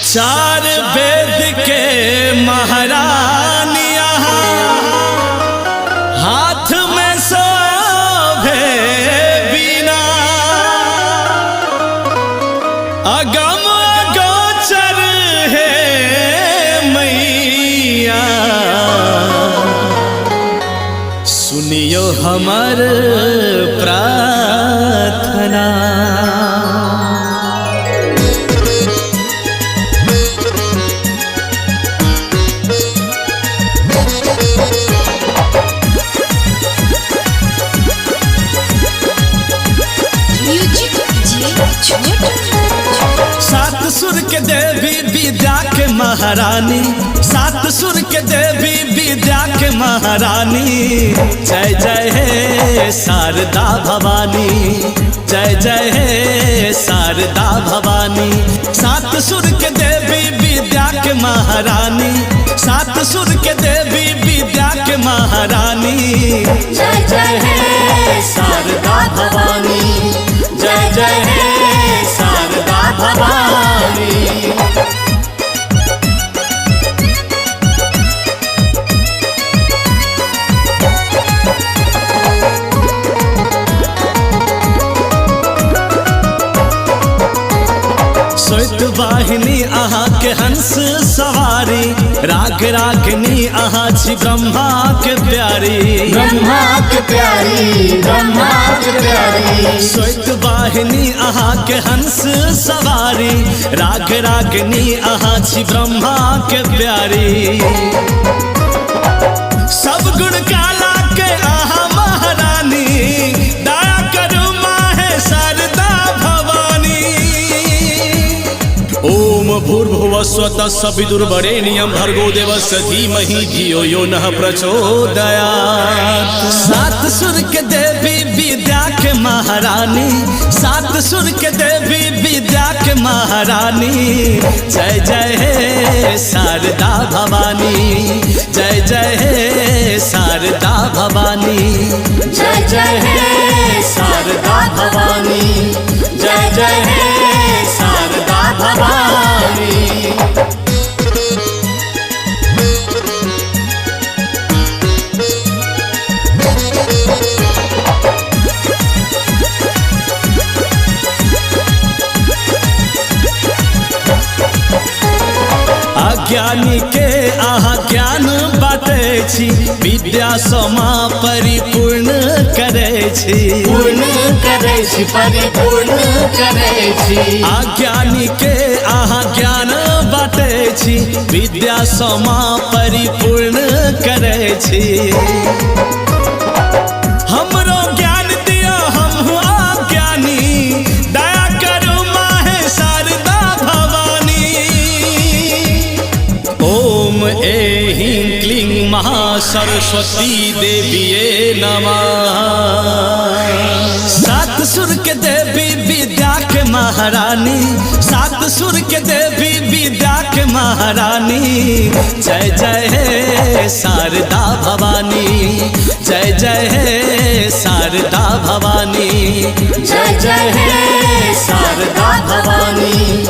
चार वेद के महारानिया हाथ में शोभे बीना, अगम अगोचर है मैया, सुनियो हमर प्रार्थना। सात सुर के देवी विद्या के महारानी, सात सुर के देवी विद्या के महारानी, जय जय हे शारदा भवानी, जय जय हे शारदा भवानी। सात सुर के देवी विद्या के महारानी, सात सुर के देवी विद्या के महारानी, जय जय हे शारदा भवानी, जय जय हे शारदा भवानी। श्वेत वाहिनी अहाँ के हंस सवारी, राग रागनी अहाँ छी ब्रह्मा के प्यारी, ब्रह्मा के प्यारी, ब्रह्मा के प्यारी। श्वेत वाहिनी अहाँ के हंस सवारी, राग रागनी अहाँ छी ब्रह्मा के प्यारी। सब गुण काला के अहाँ महारानी, दया करू माहे शारदा भवानी। ओम भूर्भुवः स्वतः सवितुर्वरेण्यं भर्गो देवस्य धीमहि धियो यो नः प्रचोदयात्। सात सुर के देवी विद्या के महारानी, सात सुर के देवी विद्या के महारानी, जय जय हे शारदा भवानी, जय जय हे शारदा भवानी, जय जय हे शारदा भवानी, जय जय हे शारदा भवानी। अज्ञानी के अहाँ ज्ञान बाँटै छी, विद्या समा परिपूर्ण करै छी, पूर्ण करै छी, परिपूर्ण करै छी। अज्ञानी के अहाँ ज्ञान बाँटै छी, विद्या समा परिपूर्ण करै छी। हमरो ज्ञान दियो हमहु अज्ञानी, दया करू माहे शारदा भवानी। ओम ऐं क्लीं महासरस्वती देविये नमः। सात सुर के देवी विद्या के महारानी, सात सुर के देवी विद्या के महारानी, जय जय हे शारदा भवानी, जय जय हे शारदा भवानी, जय जय हे शारदा भवानी,